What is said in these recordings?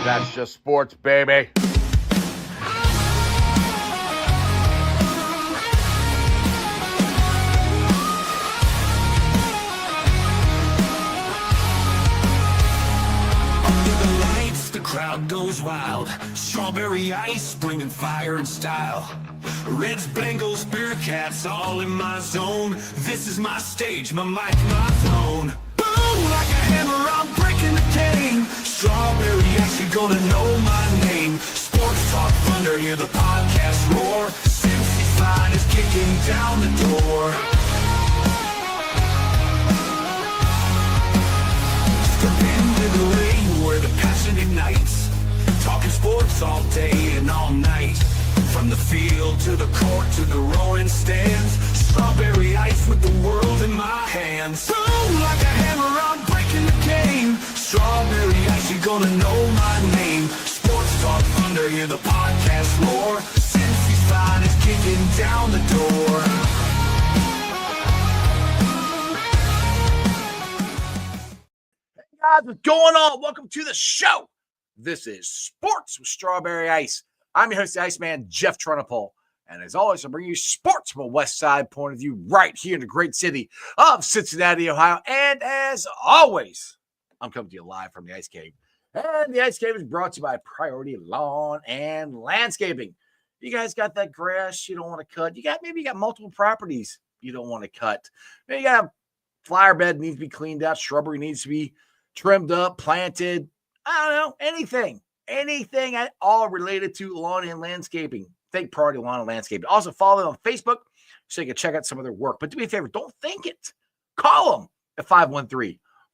That's just sports, baby. Crowd goes wild. Strawberry ice, bringing fire and style. Reds, Bengals, Bearcats, all in my zone. This is my stage, my mic, my throne. Boom, like a hammer, I'm breaking the game. Strawberry ice, you're gonna know my name. Sports Talk Thunder, hear the podcast roar. Cincy's line is kicking down the door. Step into the lane where the passion ignites. Talking sports all day and all night. From the field to the court to the roaring stands. Strawberry ice with the world in my hands. Boom, like a hammer, I'm breaking the game. Strawberry ice, you're gonna know my name. Sports Talk Thunder, hear the podcast roar. Cincy's line is kicking down the door. Guys, what's going on? Welcome to the show. This is Sports with Strawberry Ice. I'm your host, the Iceman, Jeff Trunapole. And as always, I bring you sports from a West Side point of view right here in the great city of Cincinnati, Ohio. And as always, I'm coming to you live from the Ice Cave. And the Ice Cave is brought to you by Priority Lawn and Landscaping. You guys got that grass you don't want to cut. Maybe you got multiple properties you don't want to cut. Maybe you got a flower bed needs to be cleaned out. Shrubbery needs to be trimmed up, planted. I don't know, anything at all related to lawn and landscaping. Think Priority Lawn and Landscaping. Also follow them on Facebook so you can check out some of their work. But do me a favor, don't think it. Call them at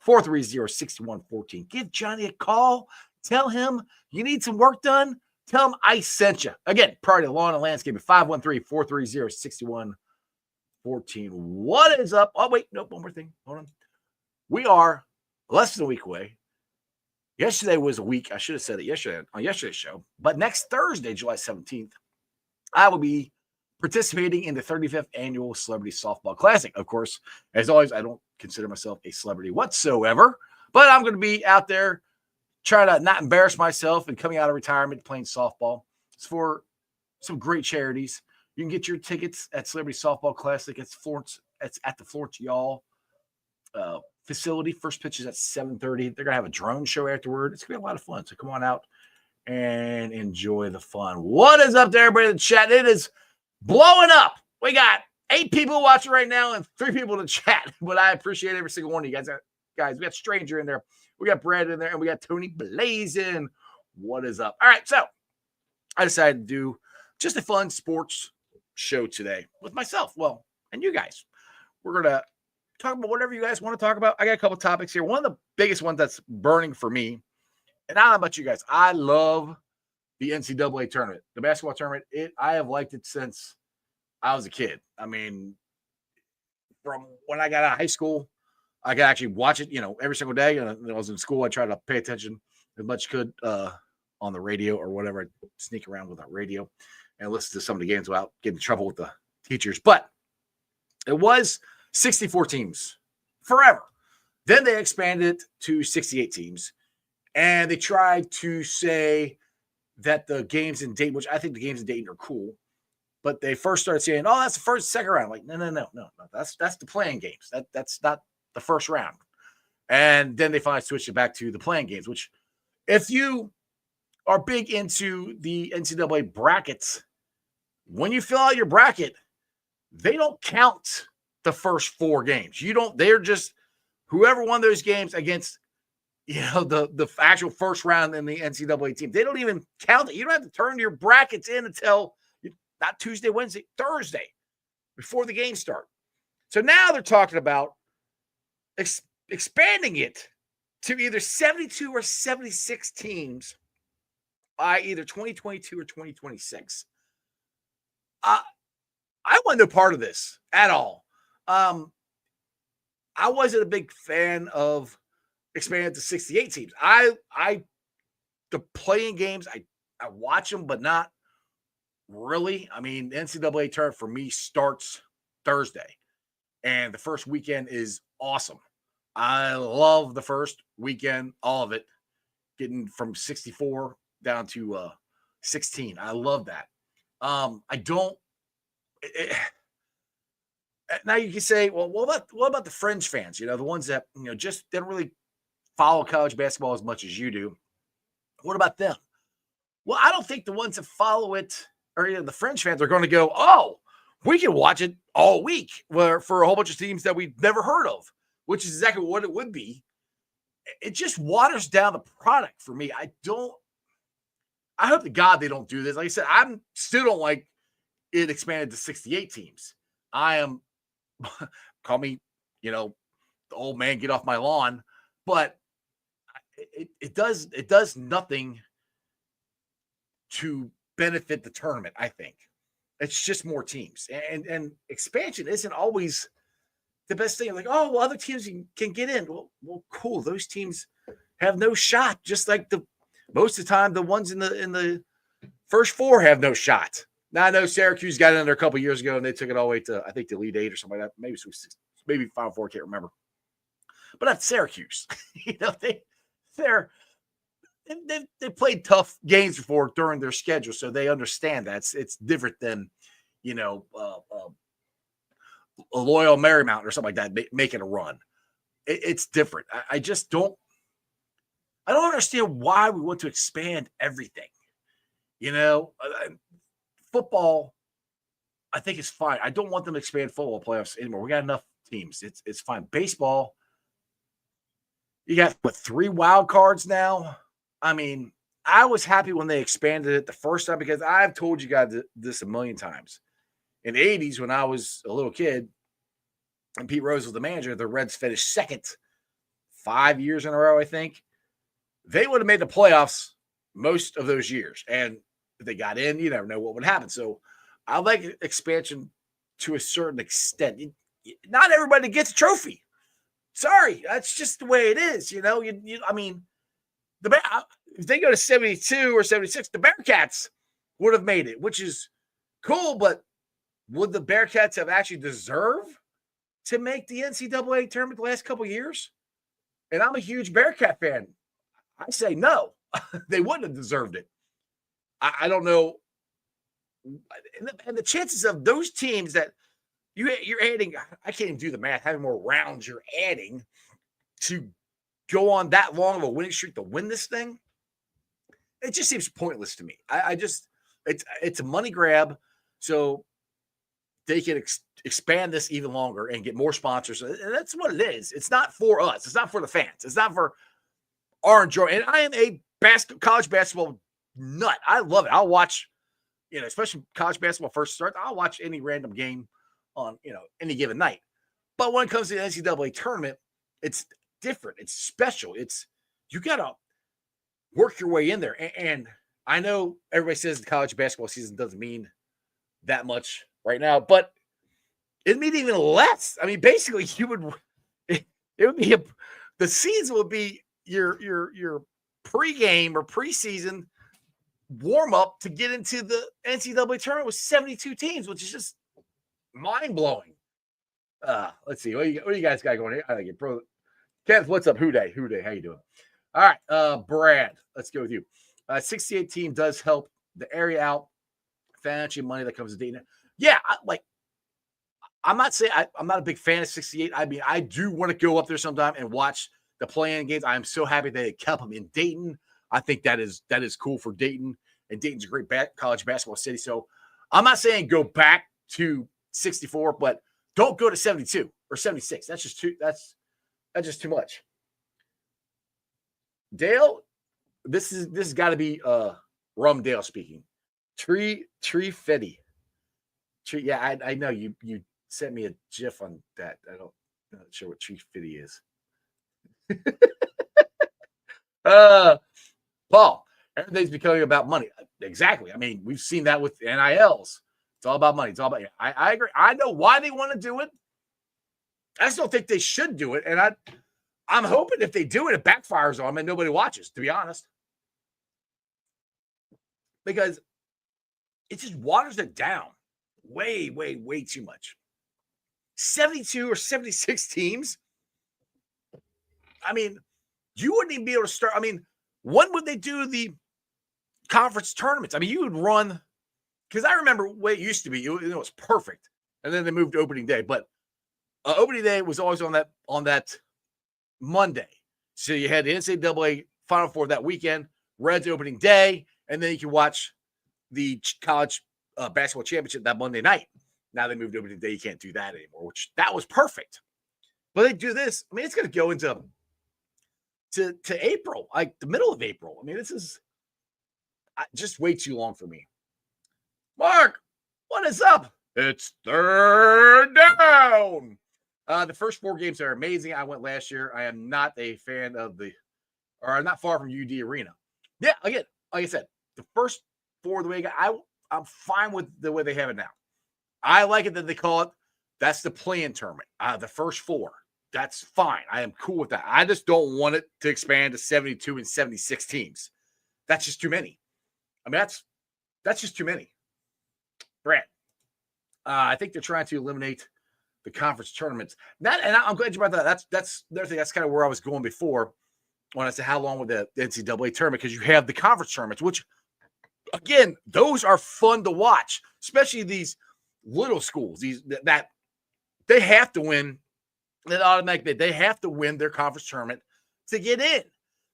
513-430-6114. Give Johnny a call. Tell him you need some work done. Tell him I sent you. Again, Priority Lawn and Landscaping, 513-430-6114. What is up? Oh, wait, nope, one more thing. Hold on. We are less than a week away. Yesterday was a week. I should have said it yesterday on yesterday's show. But next Thursday, July 17th, I will be participating in the 35th Annual Celebrity Softball Classic. Of course, as always, I don't consider myself a celebrity whatsoever. But I'm going to be out there trying to not embarrass myself and coming out of retirement playing softball. It's for some great charities. You can get your tickets at Celebrity Softball Classic. It's at the Florence Y'all facility. First pitch is at 7:30. They're gonna have a drone show afterward. It's gonna be a lot of fun. So come on out and enjoy the fun. What is up there, everybody in the chat? It is blowing up. We got 8 people watching right now and 3 people in the chat. But I appreciate every single one of you guys. Guys, we got Stranger in there, we got Brad in there, and we got Tony Blazin. What is up? All right, so I decided to do just a fun sports show today with myself. Well, and you guys. We're gonna talk about whatever you guys want to talk about. I got a couple topics here. One of the biggest ones that's burning for me, and I don't know about you guys, I love the NCAA tournament, the basketball tournament. I have liked it since I was a kid. I mean, from when I got out of high school, I could actually watch it, every single day. And when I was in school, I tried to pay attention as much as could on the radio or whatever. I'd sneak around with that radio and listen to some of the games without getting in trouble with the teachers. But it was 64 teams forever. Then they expanded it to 68 teams. And they tried to say that the games in Dayton, which I think the games in Dayton are cool, but they first started saying, oh, that's the first, second round. Like, no. That's the playing games. That's not the first round. And then they finally switched it back to the playing games, which if you are big into the NCAA brackets, when you fill out your bracket, they don't count the first 4 games. They're just whoever won those games against, the actual first round in the NCAA team. They don't even count it. You don't have to turn your brackets in until not Tuesday, Wednesday, Thursday before the games start. So now they're talking about expanding it to either 72 or 76 teams by either 2022 or 2026. I wasn't a part of this at all. I wasn't a big fan of expanding to 68 teams. The playing games, I watch them, but not really. I mean, the NCAA tournament for me starts Thursday, and the first weekend is awesome. I love the first weekend, all of it. getting from 64 down to 16. I love that. I don't. Now you can say, well, what about the fringe fans? You know, the ones that just didn't really follow college basketball as much as you do. What about them? Well, I don't think the ones that follow it or the fringe fans are going to go, oh, we can watch it all week for a whole bunch of teams that we've never heard of, which is exactly what it would be. It just waters down the product for me. I hope to God they don't do this. Like I said, I still don't like it expanded to 68 teams. I am, call me, the old man, get off my lawn, but it does nothing to benefit the tournament. I think it's just more teams, and expansion isn't always the best thing. Like, oh, well, other teams can get in. Well, cool. Those teams have no shot. Just like most of the time, the ones in the first four have no shot. Now I know Syracuse got in there a couple years ago, and they took it all the way to I think the Elite Eight or something like that. Maybe Final Four. Can't remember. But that's Syracuse. They played tough games before during their schedule, so they understand that it's different than a Loyal Marymount or something like that making a run. It's different. I just don't. I don't understand why we want to expand everything. Football, I think is fine. I don't want them to expand football playoffs anymore. We got enough teams. It's fine. Baseball, you got 3 wild cards now. I mean, I was happy when they expanded it the first time because I've told you guys this a million times. In the 80s, when I was a little kid and Pete Rose was the manager, the Reds finished second 5 years in a row, I think. They would have made the playoffs most of those years. And if they got in, you never know what would happen. So I like expansion to a certain extent. Not everybody gets a trophy. Sorry, that's just the way it is. I mean, if they go to 72 or 76, the Bearcats would have made it, which is cool. But would the Bearcats have actually deserved to make the NCAA tournament the last couple of years? And I'm a huge Bearcat fan. I say no, they wouldn't have deserved it. I don't know. And the chances of those teams that you're adding, I can't even do the math, having more rounds you're adding to go on that long of a winning streak to win this thing, it just seems pointless to me. It's a money grab, so they can expand this even longer and get more sponsors. And that's what it is. It's not for us. It's not for the fans. It's not for our enjoyment. And I am a college basketball nut. I love it. I'll watch, especially college basketball first starts. I'll watch any random game on, any given night. But when it comes to the NCAA tournament, it's different. It's special. You got to work your way in there. And I know everybody says the college basketball season doesn't mean that much right now, but it mean even less. I mean, basically, it would be the season would be your pregame or preseason warm up to get into the NCAA tournament with 72 teams, which is just mind blowing. Let's see. What do you guys got going here? I think bro. Kenneth, what's up? Houday, how you doing? All right, Brad, let's go with you. 68 team does help the area out. Financial money that comes to Dayton. Yeah, I'm not saying I'm not a big fan of 68. I mean, I do want to go up there sometime and watch the play-in games. I'm so happy they kept them in Dayton. I think that is cool for Dayton, and Dayton's a great college basketball city. So I'm not saying go back to 64, but don't go to 72 or 76. That's just too much. Dale, this has got to be Rum Dale speaking. Tree Fetty. Yeah, I know you sent me a GIF on that. I'm not sure what Tree Fetty is. Paul, everything's becoming about money. Exactly. I mean, we've seen that with NILs. It's all about money. It's all about. I agree. I know why they want to do it. I just don't think they should do it. And I'm hoping if they do it, it backfires on them and nobody watches, to be honest. Because it just waters it down way, way, way too much. 72 or 76 teams. I mean, you wouldn't even be able to start. I mean, when would they do the conference tournaments? I mean, you would run, because I remember the way it used to be, it was perfect. And then they moved to opening day. But opening day was always on that Monday. So you had the NCAA Final Four that weekend, Reds opening day, and then you can watch the college basketball championship that Monday night. Now they moved to opening day. You can't do that anymore, which that was perfect. But they do this. I mean, it's going to go into to April, like the middle of April. I mean, this is just way too long for me. Mark, what is up? It's third down. The first 4 games are amazing. I went last year. I am not a fan of I'm not far from UD Arena. Yeah, again, like I said, the first 4 the way I'm fine with the way they have it now. I like it that they call it. That's the play-in tournament. The first 4. That's fine. I am cool with that. I just don't want it to expand to 72 and 76 teams. That's just too many. I mean, that's just too many. Brad, I think they're trying to eliminate the conference tournaments. And I'm glad you brought that. That's another thing. That's kind of where I was going before when I said how long with the NCAA tournament, because you have the conference tournaments, which, again, those are fun to watch, especially these little schools. That they have to win. That automatically they have to win their conference tournament to get in.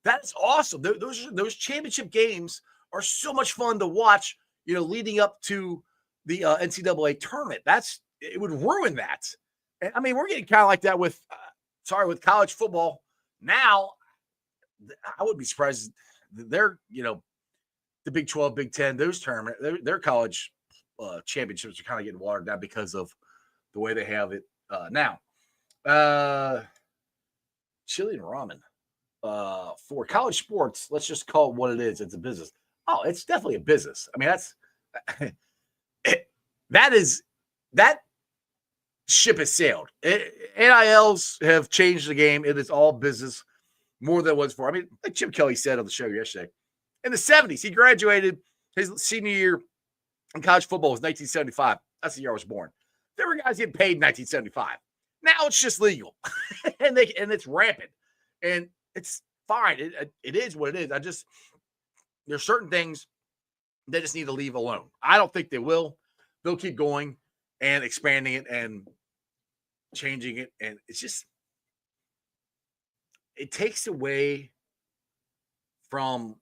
That's awesome. Those championship games are so much fun to watch. Leading up to the NCAA tournament. It would ruin that. And I mean, we're getting kind of like that with college football. Now, I would be surprised. They're, the Big 12, Big 10, those tournament, their college championships are kind of getting watered down because of the way they have it now. Chili and ramen. For college sports, let's just call it what it is. It's a business. Oh, it's definitely a business. I mean, that ship has sailed. NILs have changed the game. It is all business more than it was before. I mean, like Chip Kelly said on the show yesterday, in the 70s, he graduated his senior year in college football was 1975. That's the year I was born. There were guys getting paid in 1975. Now it's just legal, and it's rampant, and it's fine. It is what it is. There's certain things they just need to leave alone. I don't think they will. They'll keep going and expanding it and changing it. And it takes away from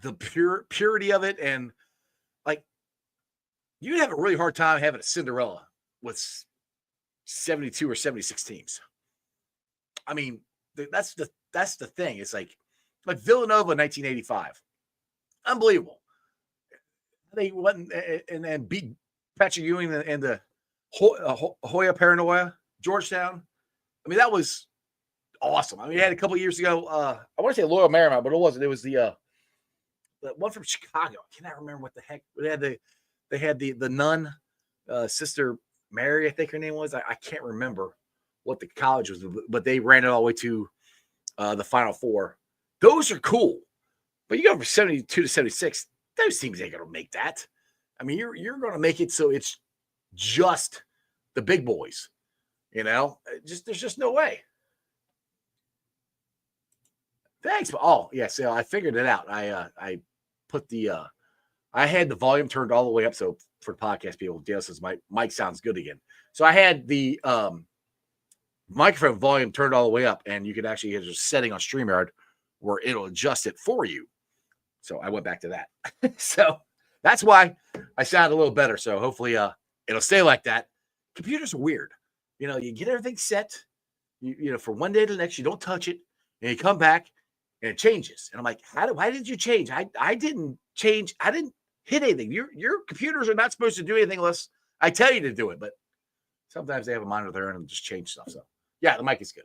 the purity of it. And like, you'd have a really hard time having a Cinderella with 72 or 76 teams. I mean, that's the thing. It's like Villanova in 1985. Unbelievable. They went and beat Patrick Ewing and the Hoya Paranoia, Georgetown. I mean, that was awesome. I mean, we had a couple of years ago. I want to say Loyola Marymount, but it wasn't. It was the one from Chicago. I cannot remember what the heck. They had the nun, Sister Mary, I think her name was. I can't remember what the college was, but they ran it all the way to the Final Four. Those are cool. But you go from 72 to 76, those teams ain't going to make that. I mean, you're going to make it so it's just the big boys. There's just no way. Thanks. Oh, yeah. So I figured it out. I put I had the volume turned all the way up. So for the podcast people, Dale says my mic sounds good again. So I had the microphone volume turned all the way up, and you could actually get a setting on StreamYard where it'll adjust it for you. So I went back to that. So that's why I sound a little better. So hopefully it'll stay like that. Computers are weird. You get everything set, for one day to the next, you don't touch it, and you come back and it changes. And I'm like, why did you change? I didn't change. I didn't hit anything. Your computers are not supposed to do anything unless I tell you to do it. But sometimes they have a monitor there and just change stuff. So yeah, the mic is good.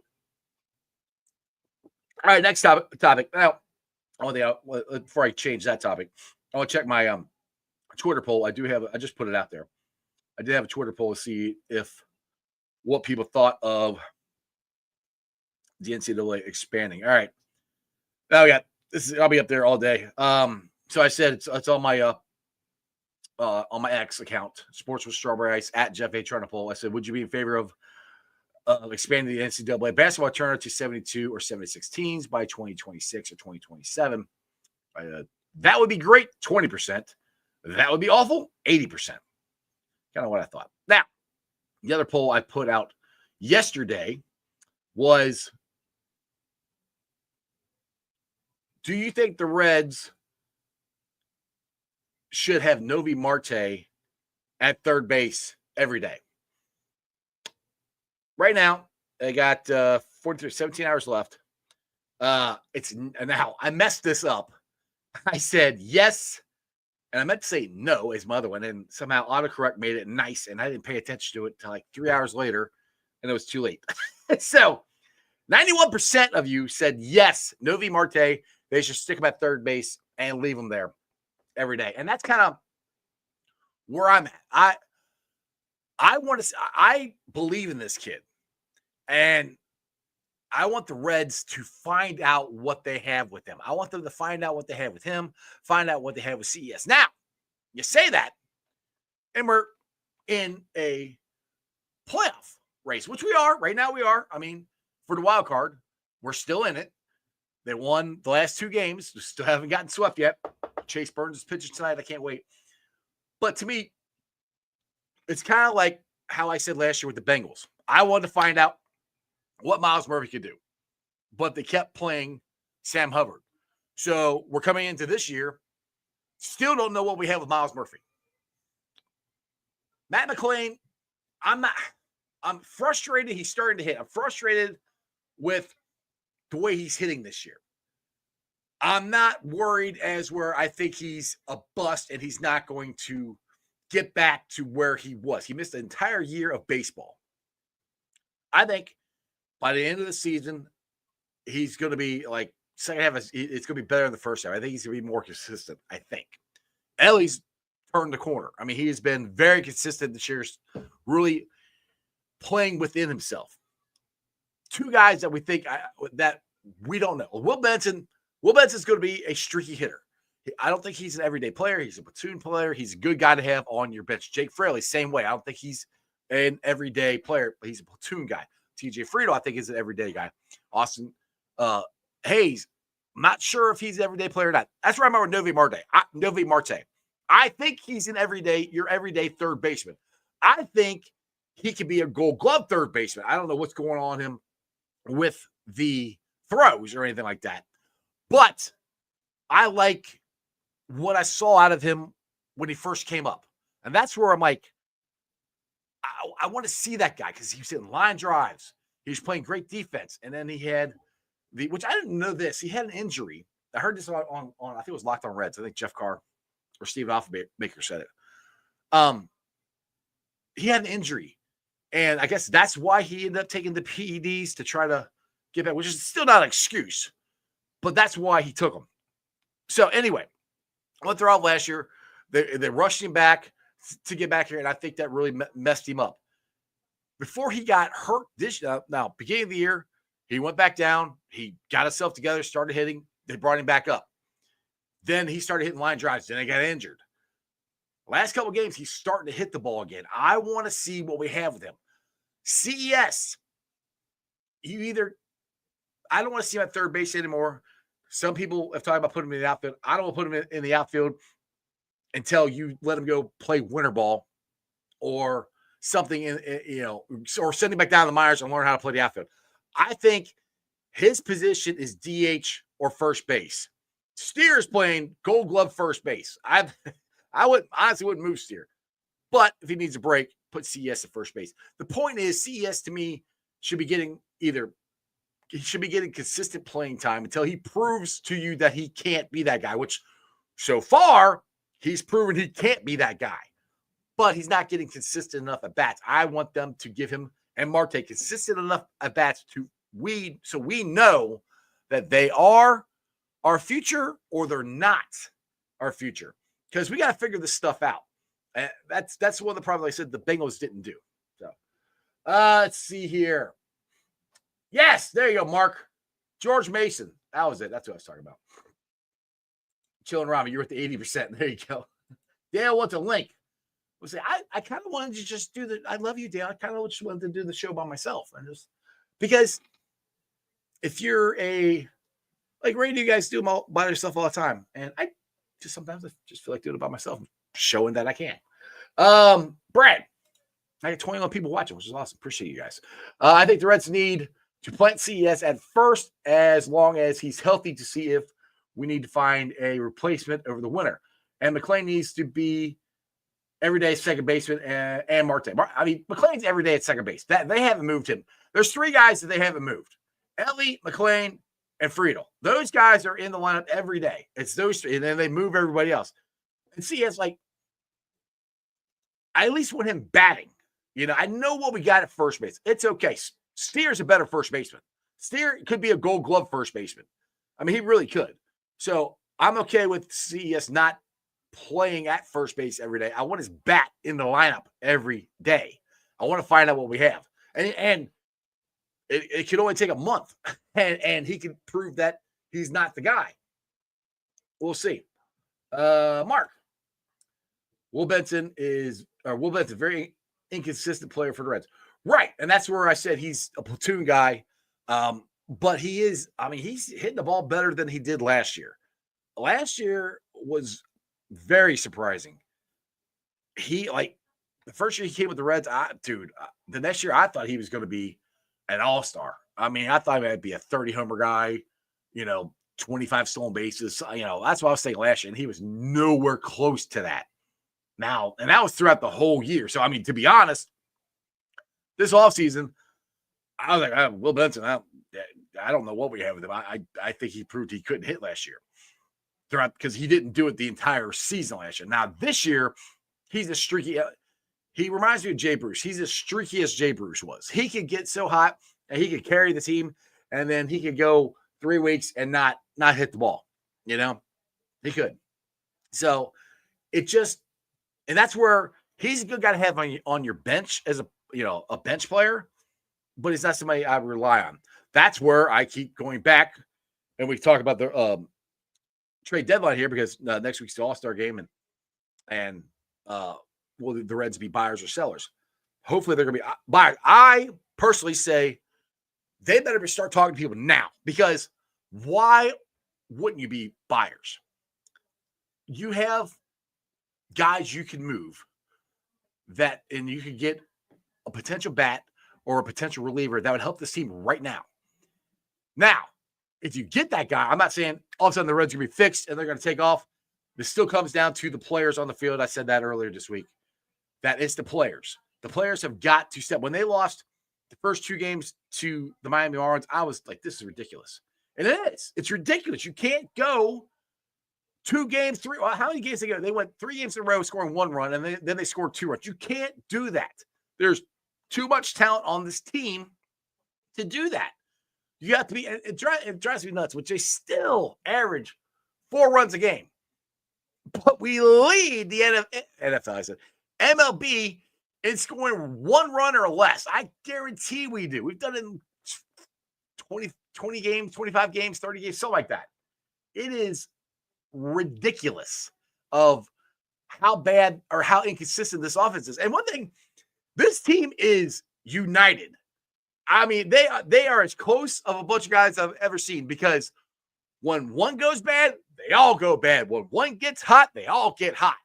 All right, next topic. Now, before I change that topic, I want to check my Twitter poll. I just put it out there. I did have a Twitter poll to see what people thought of the NCAA expanding. All right. Now I'll be up there all day. So I said it's on my X account, Sports with Strawberry Ice at Jeff H. Run a poll. I said, would you be in favor of expanding the NCAA basketball tournament to 72 or 76 teams by 2026 or 2027. That would be great, 20%. That would be awful, 80%. Kind of what I thought. Now, the other poll I put out yesterday was, do you think the Reds should have Novi Marte at third base every day? Right now, they got 17 hours left. It's now I messed this up. I said yes, and I meant to say no as my other one, and somehow autocorrect made it nice, and I didn't pay attention to it until like 3 hours later, and it was too late. So 91% of you said yes, Novi Marte, they should stick him at third base and leave him there every day. And that's kind of where I'm at. I believe in this kid. And I want the Reds to find out what they have with him. I want them to find out what they have with him, find out what they have with CES. Now, you say that, and we're in a playoff race, which we are. Right now we are. I mean, for the wild card, we're still in it. They won the last 2 games. We still haven't gotten swept yet. Chase Burns is pitching tonight. I can't wait. But to me, it's kind of like how I said last year with the Bengals. I wanted to find out what Miles Murphy could do, but they kept playing Sam Hubbard. So we're coming into this year, still don't know what we have with Miles Murphy. Matt McClain, I'm frustrated he's starting to hit. I'm frustrated with the way he's hitting this year. I'm not worried as where I think he's a bust and he's not going to get back to where he was. He missed the entire year of baseball. I think by the end of the season, he's going to be like second half. It's going to be better than the first half. I think he's going to be more consistent. I think Ellie's turned the corner. I mean, he has been very consistent this year, really playing within himself. 2 guys that we think that we don't know. Will Benson's going to be a streaky hitter. I don't think he's an everyday player. He's a platoon player. He's a good guy to have on your bench. Jake Fraley, same way. I don't think he's an everyday player, but he's a platoon guy. TJ Friedel, I think, is an everyday guy. Austin Hayes, I'm not sure if he's an everyday player or not. That's where I'm at with Novi Marte. I think he's your everyday third baseman. I think he could be a Gold Glove third baseman. I don't know what's going on him with the throws or anything like that. But I like what I saw out of him when he first came up. And that's where I'm like, I want to see that guy because he was hitting line drives. He was playing great defense. And then he had which I didn't know this. He had an injury. I heard this on I think it was Locked on Reds. I think Jeff Carr or Steven Offenbaker said it. He had an injury. And I guess that's why he ended up taking the PEDs to try to get back, which is still not an excuse. But that's why he took them. So anyway, I went throughout last year. They rushed him back to get back here, and I think that really messed him up. Before he got hurt now, beginning of the year, he went back down. He got himself together, started hitting. They brought him back up. Then he started hitting line drives. Then he got injured. Last couple of games, he's starting to hit the ball again. I want to see what we have with him. CES, I don't want to see him at third base anymore. Some people have talked about putting him in the outfield. I don't want to put him in the outfield until you let him go play winter ball or something, or send him back down to the minors and learn how to play the outfield. I think his position is DH or first base. Steer is playing Gold Glove first base. I honestly wouldn't move Steer. But if he needs a break, put CES at first base. The point is, CES to me should be getting consistent playing time until he proves to you that he can't be that guy, which so far he's proven he can't be that guy. But he's not getting consistent enough at bats. I want them to give him and Marte consistent enough at bats so we know that they are our future or they're not our future. Because we got to figure this stuff out. And that's one of the problems I said the Bengals didn't do. So let's see here. Yes, there you go, Mark. George Mason. That was it. That's what I was talking about. Chilling Rami, you're at the 80%. There you go. Dale wants a link. We'll say, I kind of wanted to just do I love you, Dan. I kind of just wanted to do the show by myself. And just because if you're like radio guys do them all by yourself all the time. And I just sometimes I just feel like doing it by myself, showing that I can. Brad, I got 21 people watching, which is awesome. Appreciate you guys. I think the Reds need to plant CES at first, as long as he's healthy, to see if we need to find a replacement over the winter. And McLean needs to be everyday second baseman and Marte. I mean, McLean's every day at second base. That they haven't moved him. There's three guys that they haven't moved: Ellie, McLean, and Friedel. Those guys are in the lineup every day. It's those three, and then they move everybody else. And CES, like, I at least want him batting. You know, I know what we got at first base. It's okay. Steer's a better first baseman. Steer could be a Gold Glove first baseman. I mean, he really could. So I'm okay with CES not playing at first base every day. I want his bat in the lineup every day. I want to find out what we have. And it can only take a month. And he can prove that he's not the guy. We'll see. Mark. Will Benson very inconsistent player for the Reds. Right. And that's where I said he's a platoon guy. But he's hitting the ball better than he did last year. Last year was very surprising. The first year he came with the Reds, the next year I thought he was going to be an all-star. I mean, I thought he might be a 30-homer guy, 25 stolen bases. That's what I was saying last year, and he was nowhere close to that. Now, and that was throughout the whole year. So, I mean, to be honest, this offseason, I was like, Will Benson, I don't know what we have with him. I think he proved he couldn't hit last year throughout, because he didn't do it the entire season last year. Now, this year, he's a streaky. He reminds me of Jay Bruce. He's as streaky as Jay Bruce was. He could get so hot and he could carry the team, and then he could go 3 weeks and not hit the ball. He could. So it just. And that's where he's a good guy to have on your bench as a bench player, but he's not somebody I rely on. That's where I keep going back, and we talk about the trade deadline here, because next week's the All-Star game, and will the Reds be buyers or sellers? Hopefully they're going to be buyers. I personally say they better start talking to people now, because why wouldn't you be buyers? You have guys you can move and you could get a potential bat or a potential reliever that would help this team right now. Now, if you get that guy, I'm not saying all of a sudden the Reds are going to be fixed and they're going to take off. This still comes down to the players on the field. I said that earlier this week. That it's the players. The players have got to step. When they lost the first 2 games to the Miami Marlins, I was like, this is ridiculous. And it is. It's ridiculous. You can't go 2 games, 3. Well, how many games they go? They went 3 games in a row scoring 1 run, and then they scored 2 runs. You can't do that. There's too much talent on this team to do that. You have to be. It drives me nuts, which they still average 4 runs a game, but we lead the NFL. I said MLB in scoring 1 run or less. I guarantee we do. We've done it in 20 games, 25 games, 30 games, something like that. It is ridiculous of how bad or how inconsistent this offense is. And one thing, this team is united. I mean, they are as close of a bunch of guys I've ever seen, because when one goes bad, they all go bad. When one gets hot, they all get hot.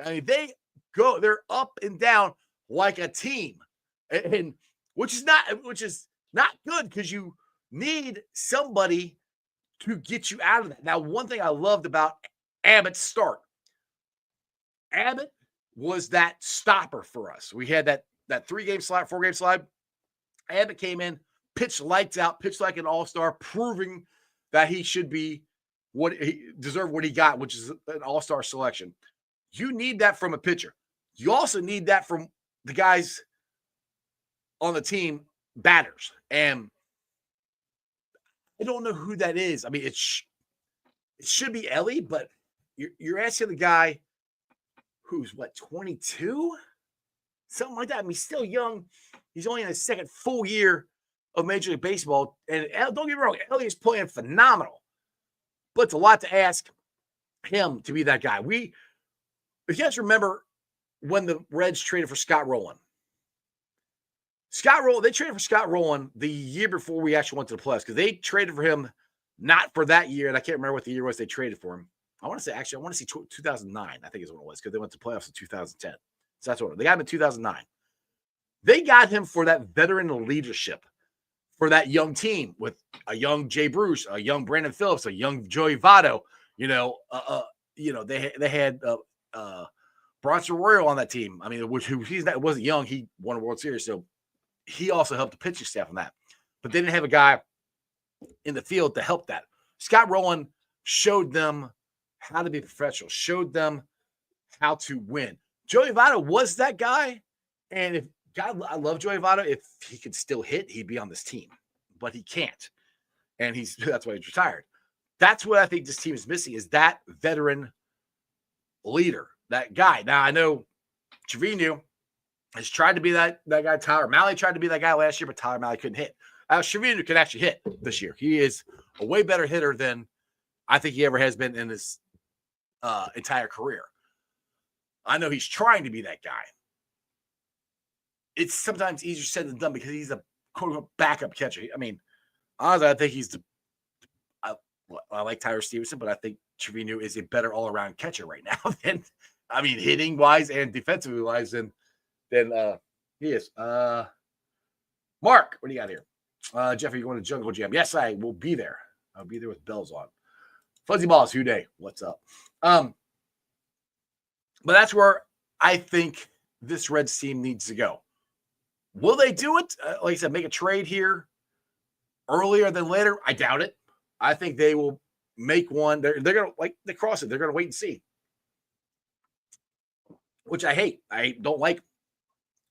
I mean, they're up and down like a team, and which is not good, because you need somebody to get you out of that. Now, one thing I loved about Abbott's start, Abbott was that stopper for us. We had that 3-game slide, 4-game slide. Abbott came in, pitched lights out, pitched like an all-star, proving that he should be what he deserved, what he got, which is an all-star selection. You need that from a pitcher. You also need that from the guys on the team, batters. And I don't know who that is. I mean, it should be Ellie, but you're asking the guy who's 22? Something like that. I mean, he's still young. He's only in his 2nd full year of Major League Baseball. And don't get me wrong, Ellie is playing phenomenal. But it's a lot to ask him to be that guy. If you guys remember when the Reds traded for Scott Rowland. They traded for Scott Rowland the year before we actually went to the playoffs because they traded for him not for that year, and I can't remember what the year was they traded for him. I want to say 2009, I think is what it was, because they went to playoffs in 2010. So that's what they got him in 2009. They got him for that veteran leadership for that young team with a young Jay Bruce, a young Brandon Phillips, a young Joey Votto. They had Bronson Royal on that team. I mean, wasn't young. He won a World Series, so he also helped the pitching staff on that. But they didn't have a guy in the field to help that. Scott Rowland showed them how to be professional, showed them how to win. Joey Votto was that guy, and I love Joey Votto. If he could still hit, he'd be on this team, but he can't, and that's why he's retired. That's what I think this team is missing, is that veteran leader, that guy. Now, I know Trevino has tried to be that guy. Tyler Mahle tried to be that guy last year, but Tyler Mahle couldn't hit. Trevino can actually hit this year. He is a way better hitter than I think he ever has been in his entire career. I know he's trying to be that guy. It's sometimes easier said than done because he's a quote-unquote backup catcher. I mean, honestly, I think he's I like Tyler Stevenson, but I think Trevino is a better all-around catcher right now than, hitting-wise and defensively-wise than he is. Mark, what do you got here? Jeffrey, you going to Jungle Jam? Yes, I will be there. I'll be there with bells on. Fuzzy Balls, who day? What's up? But that's where I think this Reds team needs to go. Will they do it? Like I said, make a trade here earlier than later? I doubt it. I think they will make one. They're going to, like the cross it. They're going to wait and see, which I hate. I don't like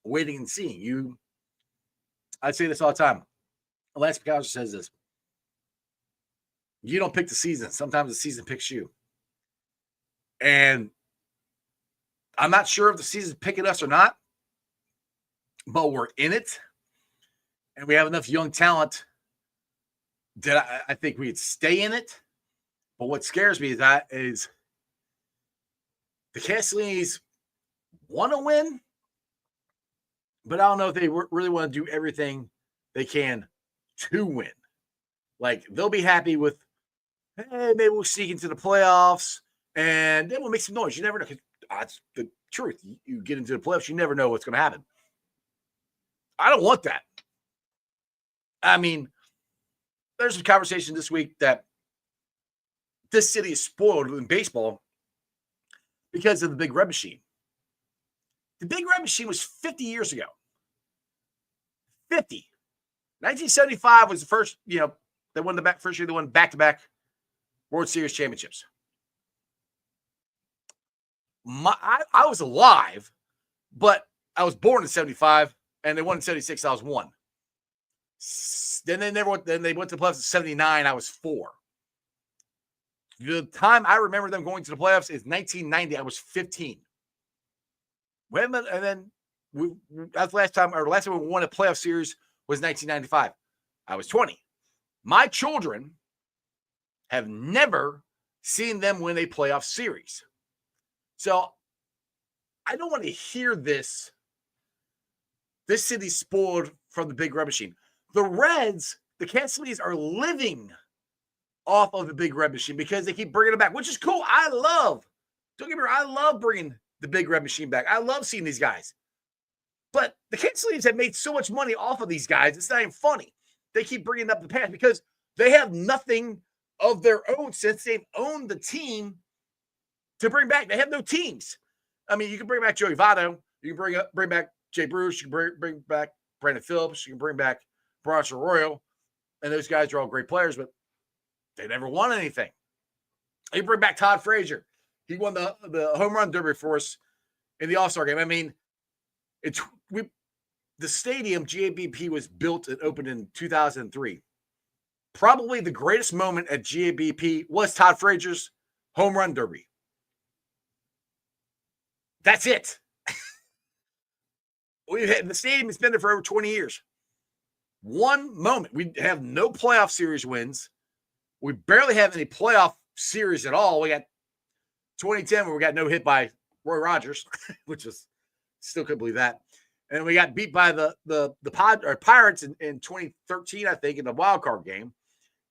waiting and seeing. I say this all the time. Lance McAllister says this. You don't pick the season. Sometimes the season picks you. And I'm not sure if the season's picking us or not, but we're in it. And we have enough young talent that I think we'd stay in it. But what scares me is the Castellinis want to win, but I don't know if they really want to do everything they can to win. Like, they'll be happy with, hey, maybe we'll sneak into the playoffs, and then we'll make some noise. You never know. That's the truth. You get into the playoffs, you never know what's going to happen. I don't want that. There's some conversation this week that this city is spoiled in baseball because of the Big Red Machine. The Big Red Machine was 50 years ago. 50. 1975 was the first, they won first year they won back-to-back World Series championships. I was alive, but I was born in 75, and they won in 76. I was 1. Then they went to the playoffs in 79. I was 4. The time I remember them going to the playoffs is 1990. I was 15. And then that's the last time we won a playoff series was 1995. I was 20. My children have never seen them win a playoff series. So I don't want to hear this. This city's spoiled from the Big Red Machine. The Reds, the Castellinis, are living off of the Big Red Machine because they keep bringing it back, which is cool. Don't get me wrong, I love bringing the Big Red Machine back. I love seeing these guys. But the Castellinis have made so much money off of these guys, it's not even funny. They keep bringing up the past because they have nothing of their own since they've owned the team to bring back. They have no teams. You can bring back Joey Votto. You can bring back Jay Bruce. You can bring back Brandon Phillips. You can bring back Bronson Royal. And those guys are all great players, but they never won anything. You bring back Todd Frazier. He won the home run derby for us in the All-Star game. The stadium, GABP, was built and opened in 2003. Probably the greatest moment at GABP was Todd Frazier's home run derby. That's it. The stadium has been there for over 20 years. One moment. We have no playoff series wins. We barely have any playoff series at all. We got 2010 where we got no hit by Roy Rogers, which was Still couldn't believe that. And we got beat by the Pirates in 2013, I think, in the wild card game.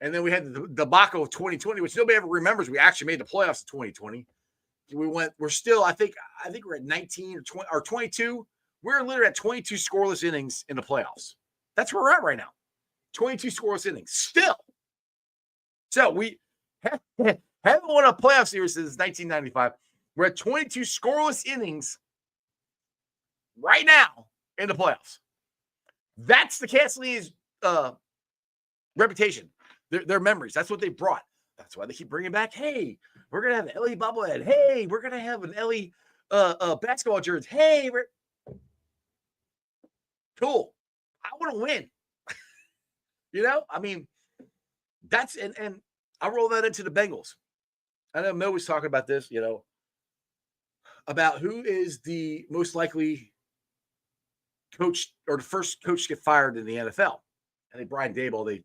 And then we had the debacle of 2020, which nobody ever remembers. We actually made the playoffs in 2020. We're still, I think we're at 19 or 20 or 22. We're literally at 22 scoreless innings in the playoffs. That's where we're at right now. 22 scoreless innings still. So we haven't won a playoff series since 1995. We're at 22 scoreless innings right now in the playoffs. That's the Castellini's reputation, their memories. That's what they brought. That's why they keep bringing back, hey, we're going to have an Ellie bobblehead. Hey, we're going to have an Ellie basketball jersey. Hey, we're cool. I want to win. I mean, that's and I roll that into the Bengals. I know Mo was talking about this, about who is the most likely coach or the first coach to get fired in the NFL. I think Brian Daboll,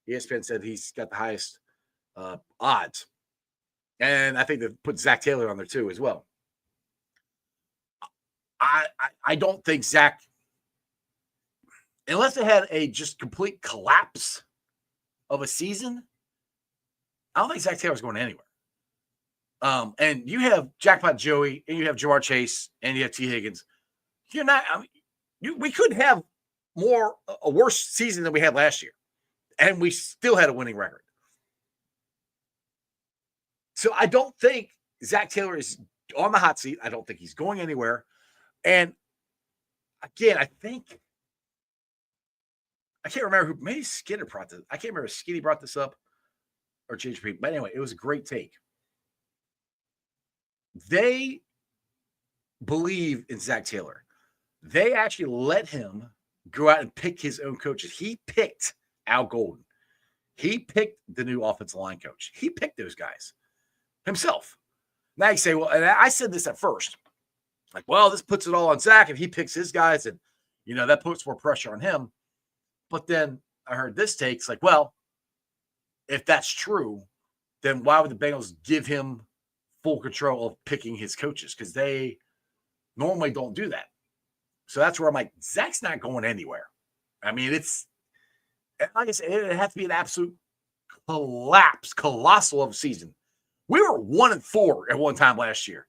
ESPN said he's got the highest odds. And I think they put Zach Taylor on there too as well. I don't think Zach, unless they had a just complete collapse of a season, I don't think Zach Taylor's going anywhere. And you have Jackpot Joey, and you have Jamar Chase, and you have T. Higgins. You're not. We could have a worse season than we had last year, and we still had a winning record. So I don't think Zach Taylor is on the hot seat. I don't think he's going anywhere. And again, I can't remember who. Maybe Skinner brought this. I can't remember if Skinny brought this up or JP. But anyway, it was a great take. They believe in Zach Taylor. They actually let him go out and pick his own coaches. He picked Al Golden. He picked the new offensive line coach. He picked those guys himself. Now you say, well, and I said this at first, like, well, this puts it all on Zach if he picks his guys, and that puts more pressure on him. But then I heard this take. It's like, well, if that's true, then why would the Bengals give him full control of picking his coaches? Because they normally don't do that. So that's where I'm like, Zach's not going anywhere. I mean, it's like I said, it has to be an absolute colossal of a season. We were 1-4 at one time last year,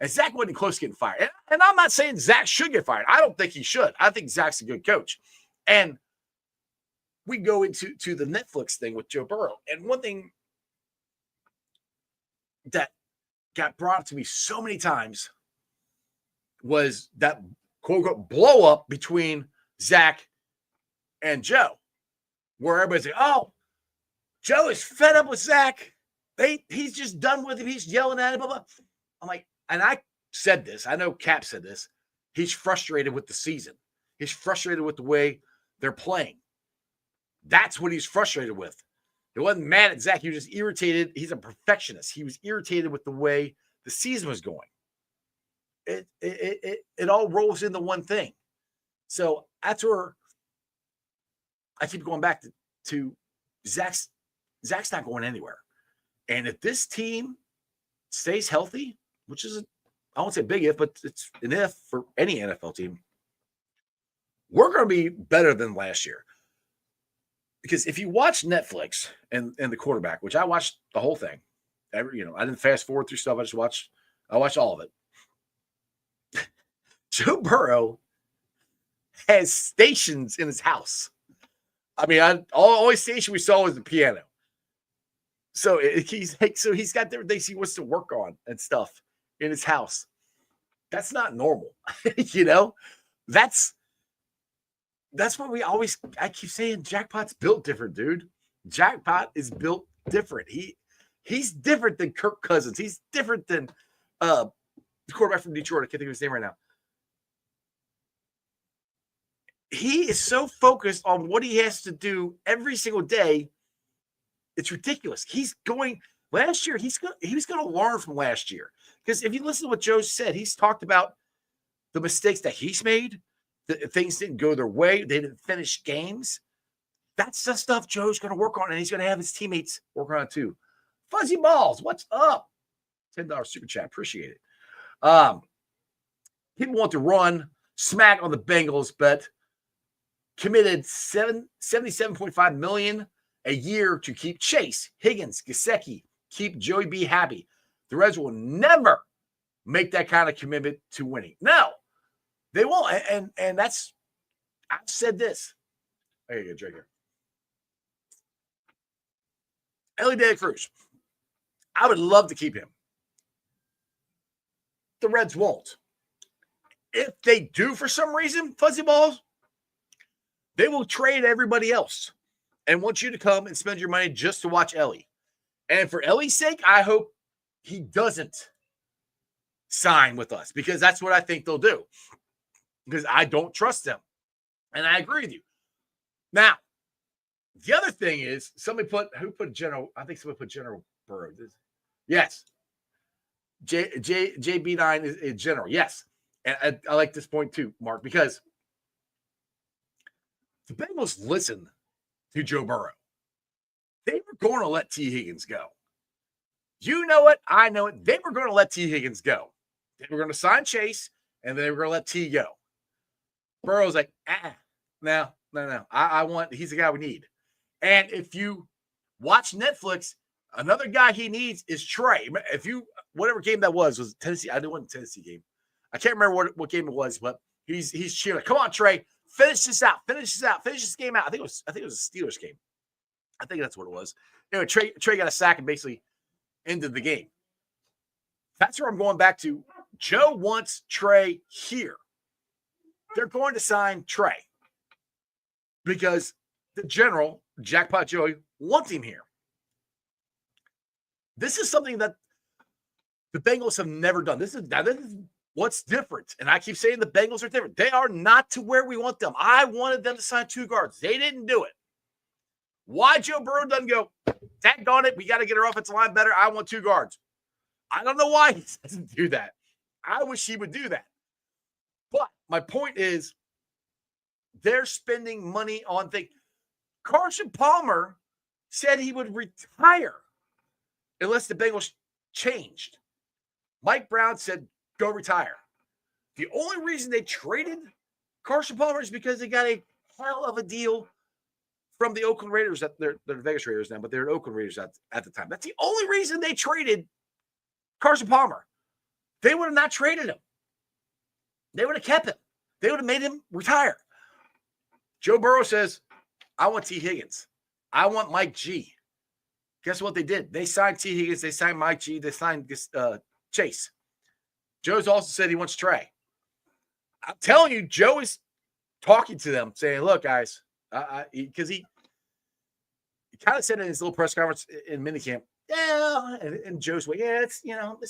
and Zach wasn't close to getting fired. And I'm not saying Zach should get fired. I don't think he should. I think Zach's a good coach. And we go into the Netflix thing with Joe Burrow. And one thing that got brought up to me so many times was that quote-unquote blow up between Zach and Joe, where everybody's like, oh, Joe is fed up with Zach. He's just done with him. He's yelling at him. Blah, blah. I'm like, and I said this. I know Cap said this. He's frustrated with the season. He's frustrated with the way they're playing. That's what he's frustrated with. He wasn't mad at Zach. He was just irritated. He's a perfectionist. He was irritated with the way the season was going. It all rolls into one thing. So that's where I keep going back to Zach's not going anywhere. And if this team stays healthy, which is, I won't say big if, but it's an if for any NFL team, we're going to be better than last year. Because if you watch Netflix and the quarterback, which I watched the whole thing, I didn't fast forward through stuff. I watched all of it. Joe Burrow has stations in his house. I mean, only station we saw was the piano. So he's got different things he wants to work on and stuff in his house. That's not normal, That's what I keep saying. Jackpot's built different, dude. Jackpot is built different. He's different than Kirk Cousins. He's different than the quarterback from Detroit. I can't think of his name right now. He is so focused on what he has to do every single day. It's ridiculous. Last year, he was going to learn from last year. Because if you listen to what Joe said, he's talked about the mistakes that he's made. Things didn't go their way. They didn't finish games. That's the stuff Joe's going to work on, and he's going to have his teammates work on it too. Fuzzy Balls, what's up? $10 super chat. Appreciate it. People want to run smack on the Bengals, but committed $77.5 million a year to keep Chase, Higgins, Gesicki, keep Joey B happy. The Reds will never make that kind of commitment to winning. No, they won't. And that's, I've said this. There you go, drink here. Ellie De La Cruz. I would love to keep him. The Reds won't. If they do for some reason, fuzzy balls, they will trade everybody else and want you to come and spend your money just to watch Ellie. And for Ellie's sake, I hope he doesn't sign with us, because that's what I think they'll do, because I don't trust them. And I agree with you. Now, the other thing is, somebody put General, I think somebody put General Burrow. Yes. JB9 is General. Yes. And I like this point too, Mark, because the Bengals listen to Joe Burrow. They were going to let T. Higgins go. You know it. I know it. They were going to let T. Higgins go. They were going to sign Chase, and they were going to let T go. Burrow's like, no. He's the guy we need. And if you watch Netflix, another guy he needs is Trey. If you, whatever game that was Tennessee. I didn't want the Tennessee game. I can't remember what game it was, but he's cheering. Come on, Trey. Finish this out. Finish this game out. I think it was a Steelers game. I think that's what it was. Anyway, Trey got a sack and basically ended the game. That's where I'm going back to. Joe wants Trey here. They're going to sign Trey because the General, Jackpot Joey, wants him here. This is something that the Bengals have never done. This is what's different. And I keep saying the Bengals are different. They are not to where we want them. I wanted them to sign 2 guards. They didn't do it. Why Joe Burrow doesn't go, daggone it, we got to get our offensive line better. I want 2 guards. I don't know why he doesn't do that. I wish he would do that. But my point is, they're spending money on things. Carson Palmer said he would retire unless the Bengals changed. Mike Brown said, go retire. The only reason they traded Carson Palmer is because they got a hell of a deal from the Oakland Raiders. They're the Vegas Raiders now, but they're Oakland Raiders at the time. That's the only reason they traded Carson Palmer. They would have not traded him. They would have kept him. They would have made him retire. Joe Burrow says, I want T. Higgins. I want Mike G. Guess what they did? They signed T. Higgins. They signed Mike G. They signed Chase. Joe's also said he wants Trey. I'm telling you, Joe is talking to them, saying, look, guys, because he kind of said in his little press conference in minicamp, yeah, and Joe's like, yeah, it's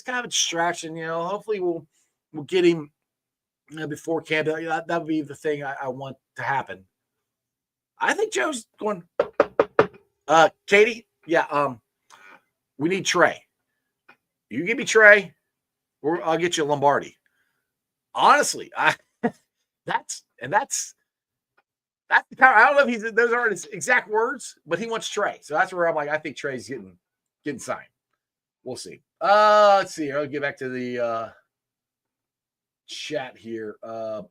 kind of a distraction. Hopefully we'll get him before camp. That would be the thing I want to happen. I think Joe's going, Katie, we need Trey. You give me Trey, or I'll get you a Lombardi. Honestly, that's the kind of, I don't know if those aren't his exact words, but he wants Trey. So that's where I'm like, I think Trey's getting signed. We'll see. Let's see. I'll get back to the chat here.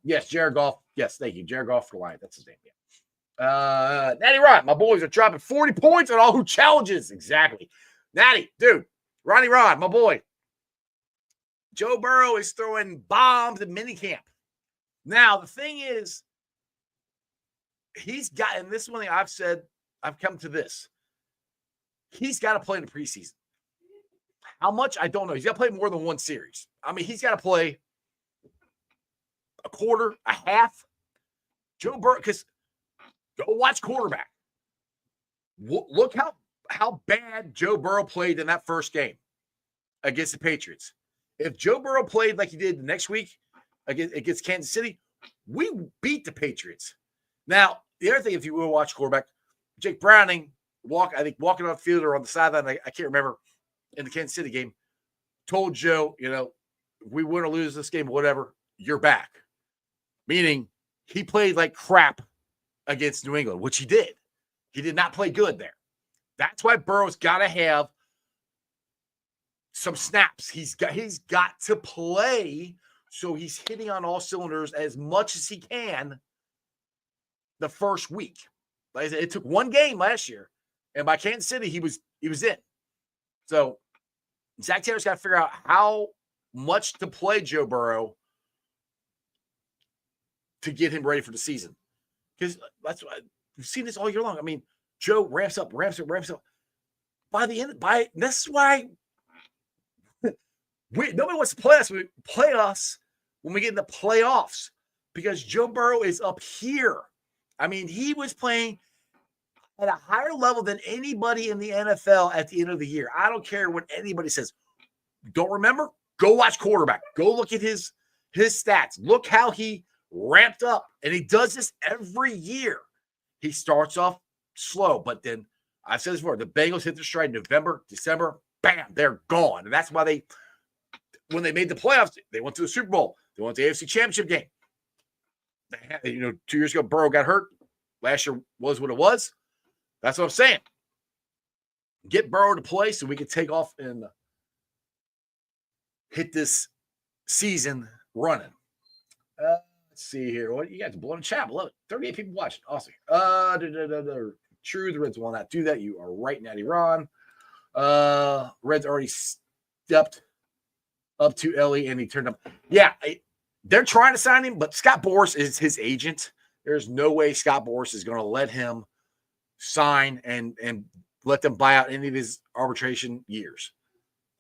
Yes, Jared Goff. Yes, thank you. Jared Goff for Lion. That's his name. Yeah. Natty Rod, my boys are dropping 40 points on all who challenges. Exactly. Natty, dude. Ronnie Rod, my boy. Joe Burrow is throwing bombs in minicamp. Now, the thing is, he's got, and this is one thing I've said, I've come to this. He's got to play in the preseason. How much? I don't know. He's got to play more than one series. I mean, he's got to play a quarter, a half. Joe Burrow, because go watch quarterback. Look how bad Joe Burrow played in that first game against the Patriots. If Joe Burrow played like he did the next week against Kansas City, we beat the Patriots. Now, the other thing, if you will watch quarterback, Jake Browning, walking off the field or on the sideline, I can't remember, in the Kansas City game, told Joe, we win or lose this game, whatever, you're back. Meaning he played like crap against New England, which he did. He did not play good there. That's why Burrow's got to have some snaps. He's got to play So he's hitting on all cylinders as much as he can the first week. Like I said, it took one game last year, and by Kansas City, he was in. So Zach Taylor's got to figure out how much to play Joe Burrow to get him ready for the season. Because that's what we've seen this all year long. I mean, Joe ramps up. By the end, this is why nobody wants to play us. We play us when we get in the playoffs because Joe Burrow is up here. I mean, he was playing at a higher level than anybody in the NFL at the end of the year. I don't care what anybody says. Don't remember? Go watch quarterback. Go look at his stats. Look how he ramped up. And he does this every year. He starts off slow, but then I've said this before, the Bengals hit their stride in November, December, bam, they're gone. And that's why when they made the playoffs, they went to the Super Bowl. They went to the AFC Championship game. 2 years ago, Burrow got hurt. Last year was what it was. That's what I'm saying. Get Burrow to play so we can take off and hit this season running. Let's see here. What you got to blow in the chat? Love it. 38 people watching. Awesome. True, the Reds will not do that. You are right, Natty Ron. Reds already stepped up to Ellie and he turned up. Yeah, they're trying to sign him, but Scott Boras is his agent. There's no way Scott Boras is going to let him sign and let them buy out any of his arbitration years.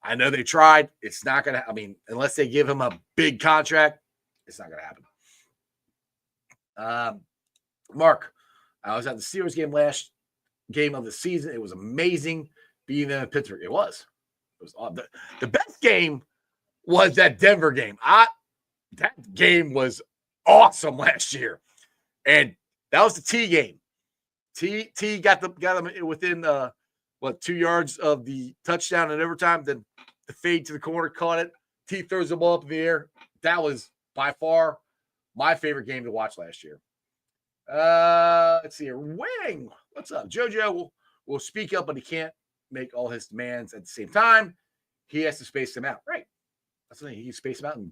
I know they tried. It's not going to, unless they give him a big contract, it's not going to happen. Mark, I was at the Steelers game last game of the season. It was amazing being in Pittsburgh. It was the best game was that Denver game. That game was awesome last year. And that was the T game. T got them within 2 yards of the touchdown in overtime. Then the fade to the corner, caught it. T throws the ball up in the air. That was by far my favorite game to watch last year. Let's see here. Wing, what's up? JoJo will speak up, but he can't make all his demands at the same time. He has to space them out. Right. That's the thing. He can space them out. And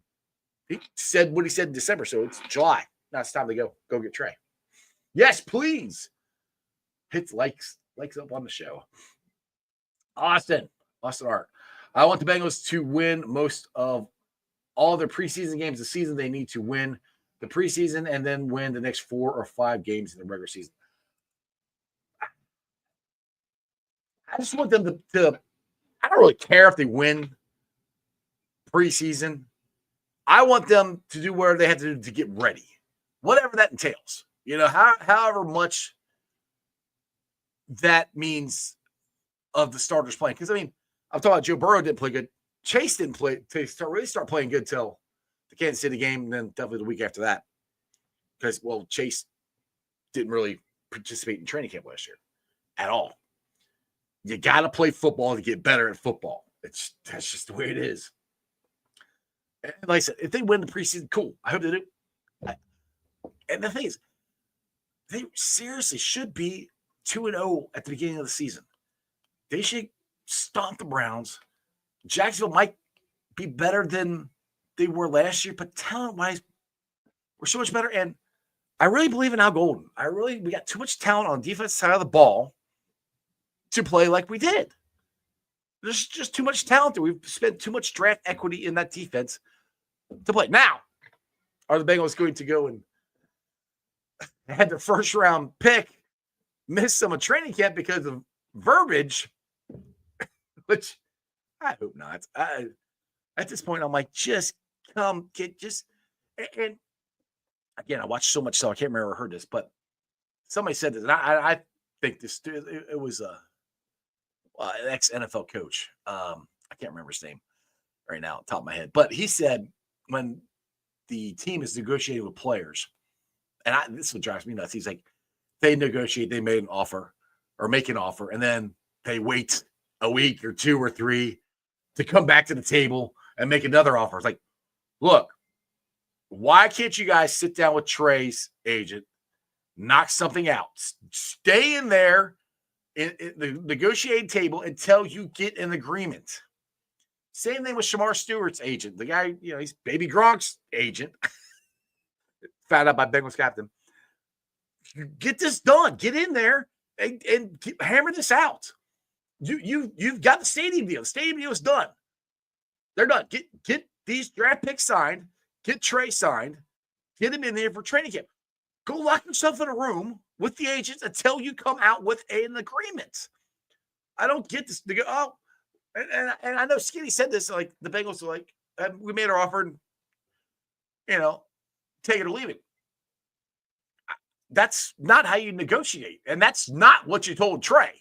he said what he said in December, so it's July. Now it's time to go get Trey. Yes, please. Hit likes up on the show. Austin Art. I want the Bengals to win most of all their preseason games this season. They need to win the preseason and then win the next 4 or 5 games in the regular season. I just want them to I don't really care if they win preseason. I want them to do whatever they have to do to get ready, whatever that entails. However much that means of the starters playing. Because, I'm talking about Joe Burrow didn't play good. Chase didn't start playing good till the Kansas City game, and then definitely the week after that. Because, Chase didn't really participate in training camp last year at all. You got to play football to get better at football. That's just the way it is. And like I said, if they win the preseason, cool. I hope they do. And the thing is, they seriously should be 2-0 at the beginning of the season. They should stomp the Browns. Jacksonville might be better than they were last year, but talent-wise, we're so much better. And I really believe in Al Golden. We got too much talent on the defensive side of the ball to play like we did. There's just too much talent there. We've spent too much draft equity in that defense to play. Now, are the Bengals going to go and had their first round pick miss some of training camp because of verbiage, which I hope not. At this point, I'm like, just come get and again, I watched so much stuff. I can't remember who heard this, but somebody said this, and I think this it was an ex-NFL coach. I can't remember his name right now, top of my head, but he said when the team is negotiating with players, and this is what drives me nuts. He's like, they negotiate, they made an offer or make an offer, and then they wait a week or 2 or 3 to come back to the table and make another offer. It's like, look, why can't you guys sit down with Trey's agent, knock something out, stay in there in the negotiating table until you get an agreement? Same thing with Shamar Stewart's agent. The guy, he's Baby Gronk's agent. Found out by Bengals captain. Get this done. Get in there and hammer this out. You've got the stadium deal. The stadium deal is done. They're done. Get these draft picks signed. Get Trey signed. Get him in there for training camp. Go lock yourself in a room with the agents until you come out with an agreement. I don't get this. They go, and I know Skinny said this, like the Bengals are like, we made our offer and, take it or leave it. That's not how you negotiate. And that's not what you told Trey.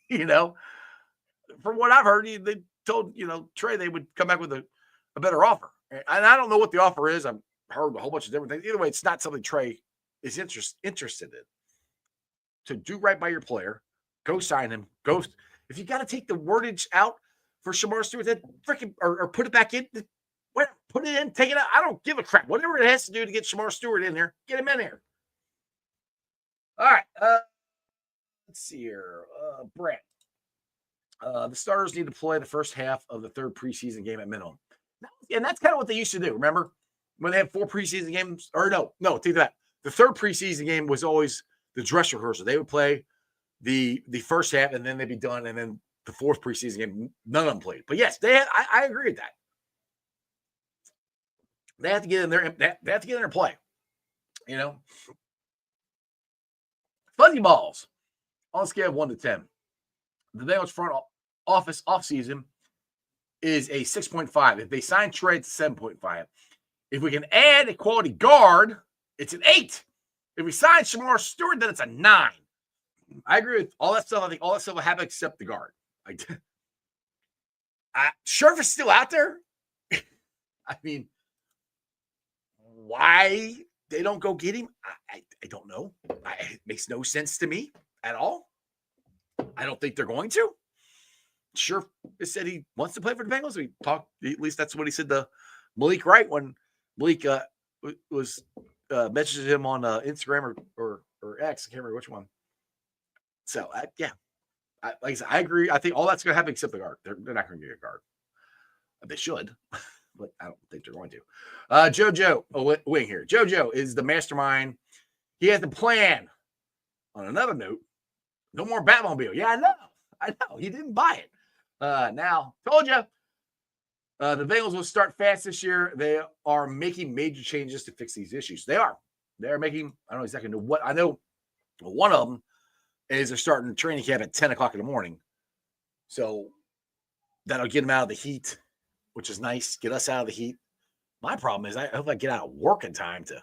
From what I've heard, they told, Trey they would come back with a better offer. And I don't know what the offer is. I've heard a whole bunch of different things. Either way, it's not something Trey is interested in. To do right by your player, go sign him. Go. If you got to take the wordage out for Shamar Stewart, then freaking or put it back in. Whatever, put it in, take it out. I don't give a crap. Whatever it has to do to get Shamar Stewart in there, get him in here. All right. Let's see here. Brett. The starters need to play the first half of the third preseason game at minimum. And that's kind of what they used to do. Remember when they had 4 preseason games? Or no, take that. The third preseason game was always the dress rehearsal. They would play the first half, and then they'd be done. And then the 4th preseason game, none of them played. But yes, I agree with that. They have to get in there. They have to get in there and play. Fuzzy balls on a scale of 1 to 10. The Bengals front office offseason is a 6.5. If they sign Trey, it's a 7.5. If we can add a quality guard, it's an 8. If we sign Shamar Stewart, then it's a 9. I agree with all that stuff. I think all that stuff will happen except the guard. Scherf is still out there. I mean, why they don't go get him, I don't know. It makes no sense to me at all. I don't think they're going to. Sure, he said he wants to play for the Bengals. We talked, at least that's what he said to Malik Wright when Malik was messaging him on Instagram or X. I can't remember which one. So, yeah. Like I said, I agree. I think all that's going to happen except the guard. They're not going to get a guard. They should, but I don't think they're going to. JoJo, wing here. JoJo is the mastermind. He has the plan. On another note, no more Batmobile. Yeah, I know. He didn't buy it. Now, told you. The Bengals will start fast this year. They are making major changes to fix these issues. They are. They're making, I don't know exactly what. I know one of them is they're starting training camp at 10 o'clock in the morning. So that'll get them out of the heat, which is nice. Get us out of the heat. My problem is I hope I get out of work in time to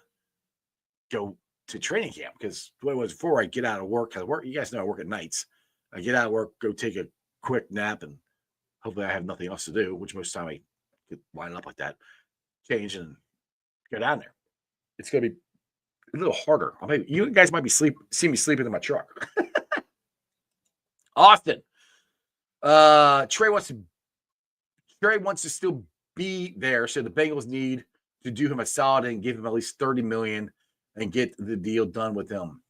go to training camp, because the way it was before I get out of work, because you guys know I work at nights. I get out of work, go take a quick nap, and hopefully I have nothing else to do, which most of the time I could line up like that, change, and go down there. It's going to be a little harder. You guys might be see me sleeping in my truck. Austin. Trey wants to still be there, so the Bengals need to do him a solid and give him at least $30 million and get the deal done with him.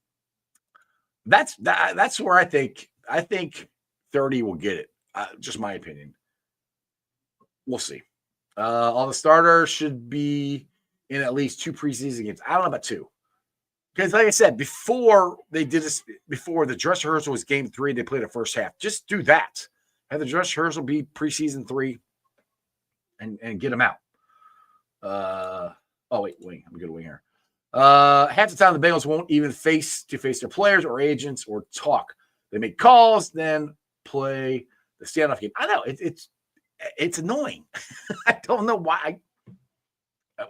That's where I think 30 will get it. Just my opinion. We'll see. All the starters should be in at least 2 preseason games. I don't know about 2. Because like I said, before they did this, before the dress rehearsal was game 3, they played the first half. Just do that. Have the dress rehearsal be preseason 3 and get them out. Wing. I'm going to wing here. Half the time, the Bengals won't even face their players or agents or talk. They make calls, then play the standoff game. I know it's annoying. I don't know why.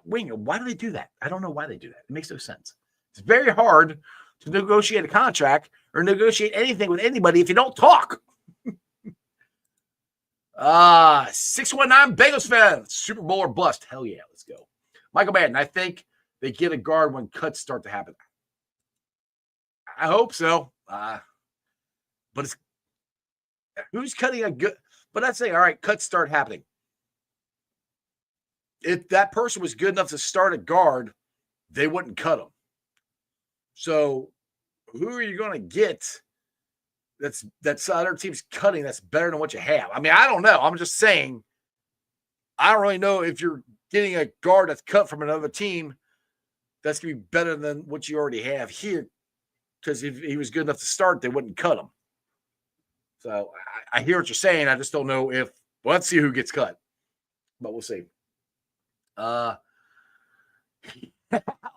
Wing, why do they do that? I don't know why they do that. It makes no sense. It's very hard to negotiate a contract or negotiate anything with anybody if you don't talk. 619 Bengals fan. Super Bowl or bust. Hell yeah, let's go. Michael Madden, I think they get a guard when cuts start to happen. I hope so. But it's who's cutting a good? But I'd say, all right, cuts start happening. If that person was good enough to start a guard, they wouldn't cut him. So who are you going to get that's other teams cutting that's better than what you have? I mean, I don't know. I'm just saying I don't really know if you're getting a guard that's cut from another team that's going to be better than what you already have here, because if he was good enough to start, they wouldn't cut him. So I hear what you're saying. I just don't know if – well, let's see who gets cut. But we'll see.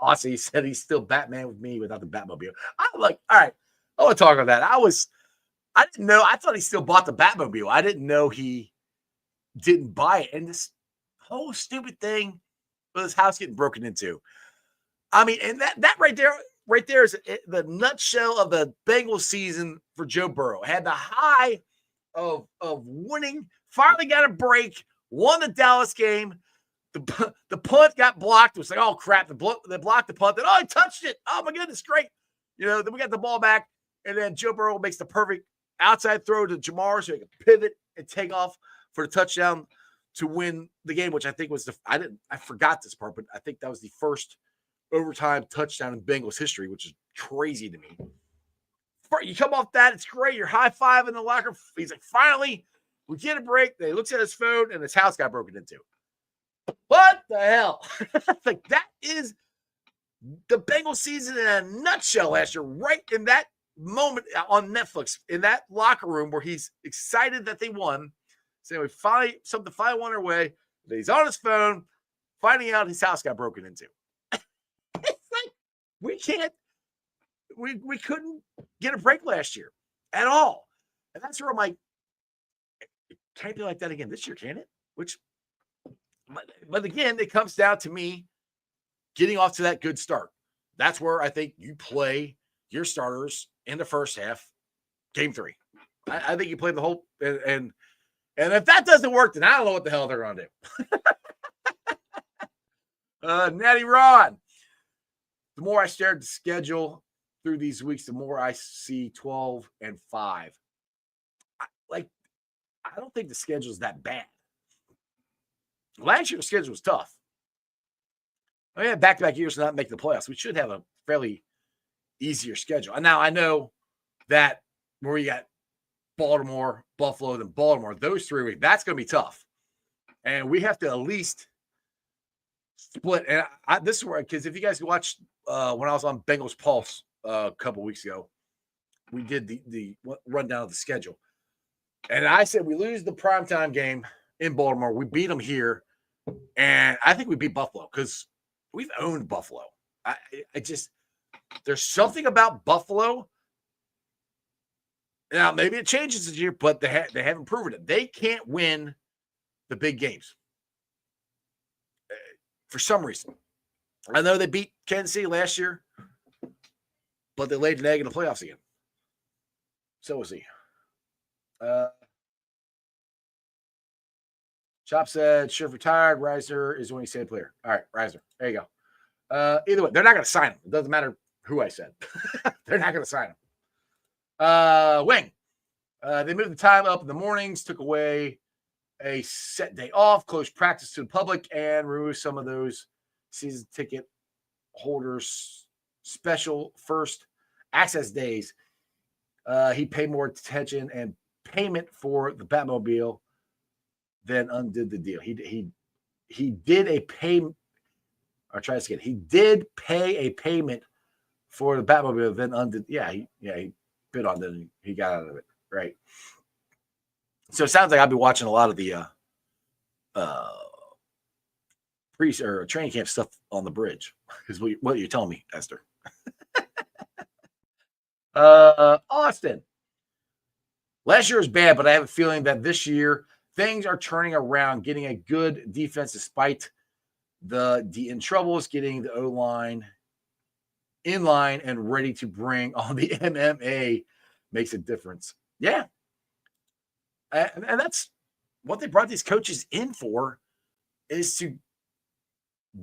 Aussie said he's still Batman with me without the Batmobile. I'm like, all right, I want to talk about that. I didn't know. I thought he still bought the Batmobile. I didn't know he didn't buy it. And this whole stupid thing with his house getting broken into. I mean, and that right there is the nutshell of the Bengals season for Joe Burrow. Had the high of winning, finally got a break, won the Dallas game. The punt got blocked. It was like, oh, crap. They blocked the punt. Then, oh, he touched it. Oh, my goodness, great. Then we got the ball back. And then Joe Burrow makes the perfect outside throw to Jamar so he can pivot and take off for the touchdown to win the game, which I think was I forgot this part, but I think that was the first overtime touchdown in Bengals history, which is crazy to me. You come off that, it's great. You're high-fiving the locker. He's like, finally, we get a break. Then he looks at his phone, and his house got broken into. What the hell? Like, that is the Bengals season in a nutshell last year, right in that moment on Netflix, in that locker room where he's excited that they won. So something finally won their way. He's on his phone, finding out his house got broken into. It's like, we couldn't get a break last year at all. And that's where I'm like, it can't be like that again this year, can it? But again, it comes down to me getting off to that good start. That's where I think you play your starters in the first half, game 3. I think you play the whole and if that doesn't work, then I don't know what the hell they're going to do. Natty Ron. The more I stare at the schedule through these weeks, the more I see 12-5. I don't think the schedule is that bad. Last year's schedule was tough. We had back-to-back years to not make the playoffs. We should have a fairly easier schedule. And now I know that where you got Baltimore, Buffalo, then Baltimore, those 3 weeks, that's going to be tough. And we have to at least split. And this is where, because if you guys watched when I was on Bengals Pulse a couple weeks ago, we did the rundown of the schedule. And I said we lose the primetime game in Baltimore. We beat them here. And I think we beat Buffalo because we've owned Buffalo. There's something about Buffalo. Now, maybe it changes this year, but they haven't proven it. They can't win the big games for some reason. I know they beat Kansas City last year, but they laid an egg in the playoffs again. So we'll see. Chop said, Schiff retired. Reisner is when he said player. All right, Reisner. There you go. Either way, they're not going to sign him. It doesn't matter who I said. They're not going to sign him. Wing. They moved the time up in the mornings, took away a set day off, closed practice to the public, and removed some of those season ticket holders' special first access days. He paid more attention and payment for the Batmobile then undid the deal. He did a payment. I'll try this again. He did pay a payment for the Batmobile, then undid. He bid on it and he got out of it. Right. So it sounds like I'll be watching a lot of the training camp stuff on the bridge. Is what you're telling me, Esther. Austin. Last year was bad, but I have a feeling that this year things are turning around, getting a good defense despite the in troubles, getting the O-line in line and ready to bring on the MMA makes a difference. Yeah. And that's what they brought these coaches in for, is to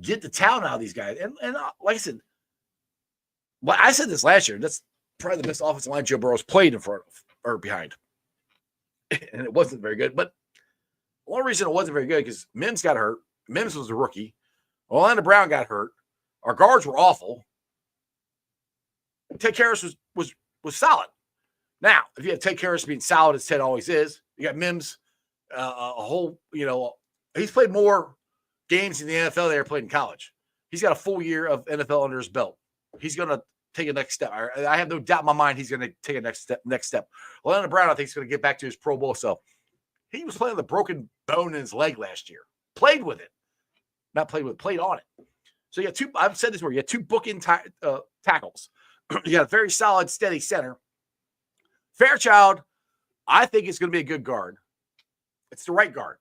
get the talent out of these guys. And like I said, I said this last year, that's probably the best offensive line Joe Burrow's played in front of or behind. And it wasn't very good. But the only reason it wasn't very good because Mims got hurt. Mims was a rookie. Orlando Brown got hurt. Our guards were awful. Ted Karras was solid. Now, if you have Ted Karras being solid as Ted always is, you got Mims, a whole, He's played more games in the NFL than he ever played in college. He's got a full year of NFL under his belt. He's going to take a next step. I have no doubt in my mind he's going to take a next step. Orlando Brown, I think, is going to get back to his Pro Bowl self. He was playing with a broken bone in his leg last year. Played with it. Not played with it, played on it. So you got two, I've said this before, you got two bookend tackles. You got a very solid, steady center. Fairchild, I think it's going to be a good guard. It's the right guard.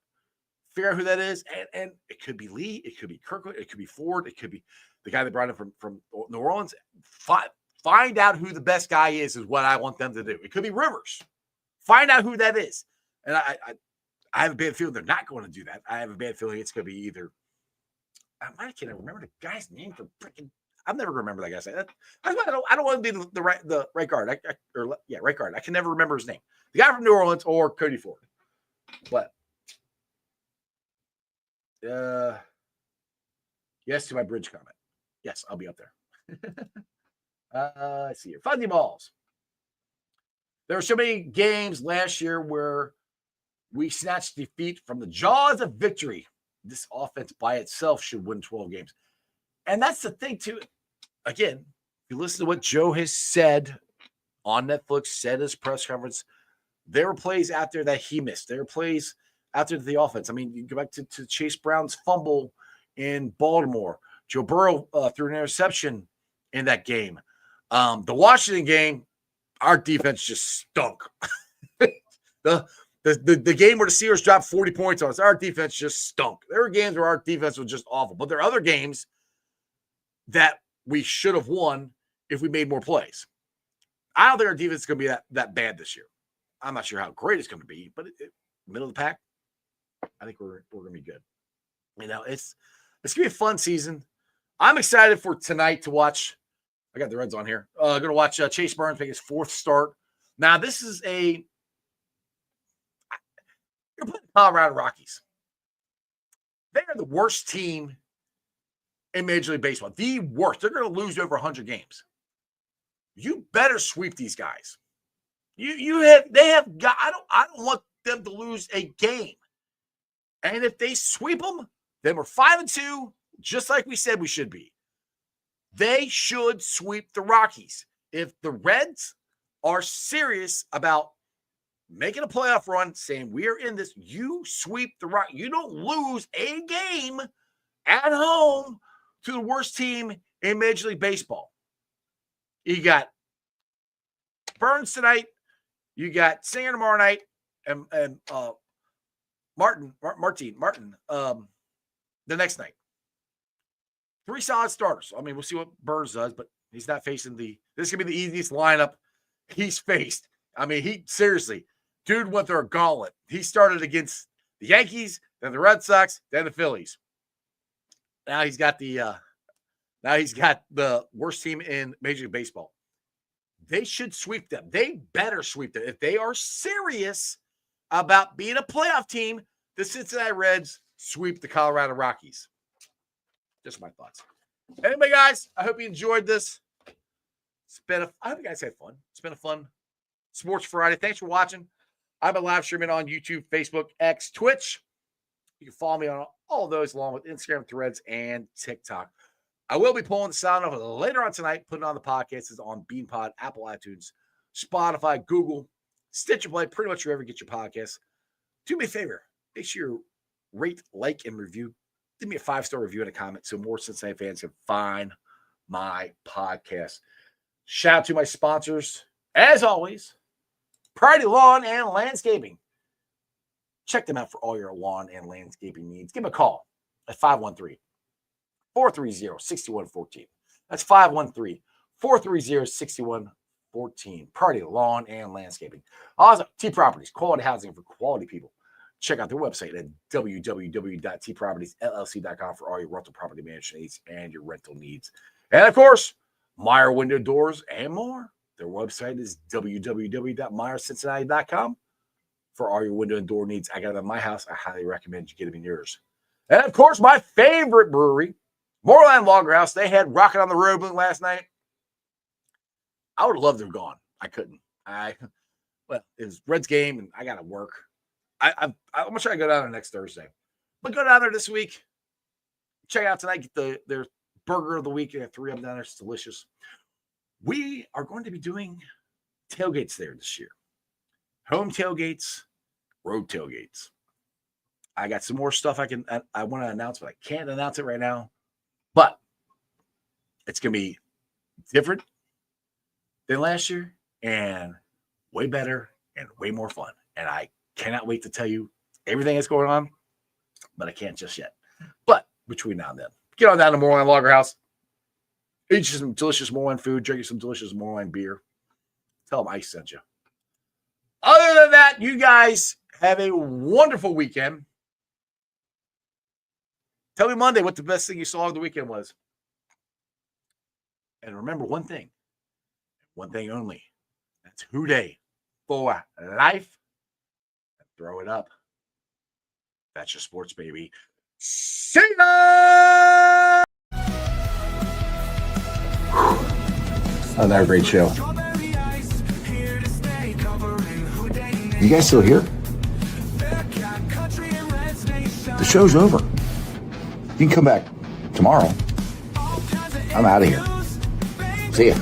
Figure out who that is. And it could be Lee. It could be Kirkwood. It could be Ford. It could be the guy that brought him from New Orleans. Find out who the best guy is what I want them to do. It could be Rivers. Find out who that is. And I have a bad feeling they're not going to do that. I have a bad feeling it's going to be either. I can't remember the guy's name for freaking. I've never remember that guy's name. I don't want to be the right guard. Right guard. I can never remember his name. The guy from New Orleans or Cody Ford. But yes to my bridge comment. Yes, I'll be up there. Let's see here. Fuzzy balls. There were so many games last year where we snatched defeat from the jaws of victory. This offense by itself should win 12 games. And that's the thing, too. Again, if you listen to what Joe has said on Netflix, said in his press conference, there were plays out there that he missed. There were plays out there to the offense. I mean, you go back to Chase Brown's fumble in Baltimore. Joe Burrow threw an interception in that game. The Washington game, our defense just stunk. The game where the Steelers dropped 40 points on us, our defense just stunk. There were games where our defense was just awful. But there are other games that we should have won if we made more plays. I don't think our defense is going to be that bad this year. I'm not sure how great it's going to be, but middle of the pack, I think we're going to be good. You know, it's going to be a fun season. I'm excited for tonight to watch. I got the Reds on here. Going to watch Chase Burns make his fourth start. Now, this is you're playing the Colorado Rockies. They are the worst team in Major League Baseball. The worst. They're going to lose over 100 games. You better sweep these guys. They have got. I don't want them to lose a game. And if they sweep them, then we're 5-2, just like we said we should be. They should sweep the Rockies. If the Reds are serious about making a playoff run, saying we're in this, you sweep the Rockies. You don't lose a game at home to the worst team in Major League Baseball. You got Burns tonight. You got Singer tomorrow night, and Martin the next night. 3 solid starters. I mean, we'll see what Burns does, but he's not facing this is going to be the easiest lineup he's faced. I mean, dude went through a gauntlet. He started against the Yankees, then the Red Sox, then the Phillies. Now he's got the worst team in Major League Baseball. They should sweep them. They better sweep them. If they are serious about being a playoff team, the Cincinnati Reds sweep the Colorado Rockies. Just my thoughts. Anyway, guys, I hope you enjoyed this. I hope you guys had fun. It's been a fun Sports Friday. Thanks for watching. I've been live streaming on YouTube, Facebook, X, Twitch. You can follow me on all of those, along with Instagram, Threads, and TikTok. I will be pulling the sound off later on tonight, putting on the podcasts on BeanPod, Apple iTunes, Spotify, Google, Stitcher Play, pretty much wherever you get your podcasts. Do me a favor. Make sure you rate, like, and review. Give me a 5-star review and a comment so more Cincinnati fans can find my podcast. Shout out to my sponsors, as always, Priority Lawn and Landscaping. Check them out for all your lawn and landscaping needs. Give them a call at 513-430-6114. That's 513-430-6114. Priority Lawn and Landscaping. Also, T Properties, quality housing for quality people. Check out their website at www.tpropertiesllc.com for all your rental property management needs and your rental needs. And, of course, Meyer Window Doors and more. Their website is www.meyercincinnati.com for all your window and door needs. I got them in my house. I highly recommend you get them in yours. And, of course, my favorite brewery, Moorland Lager House. They had Rocket on the Road last night. I would have loved to have gone. I couldn't. It was Reds game, and I got to work. I'm going to try to go down there next Thursday. But go down there this week. Check it out tonight. Get their burger of the week. They have 3 of them down there. It's delicious. We are going to be doing tailgates there this year. Home tailgates, road tailgates. I got some more stuff I want to announce, but I can't announce it right now. But it's going to be different than last year and way better and way more fun. And I cannot wait to tell you everything that's going on, but I can't just yet. But between now and then, get on down to Moorline Lager House. Eat you some delicious Moorline food. Drink you some delicious Moorline beer. Tell them I sent you. Other than that, you guys have a wonderful weekend. Tell me Monday what the best thing you saw of the weekend was. And remember one thing only. That's Who Day for life. And throw it up. That's your sports, baby. See ya! Another great show. You guys still here? The show's over. You can come back tomorrow. I'm out of here. See ya.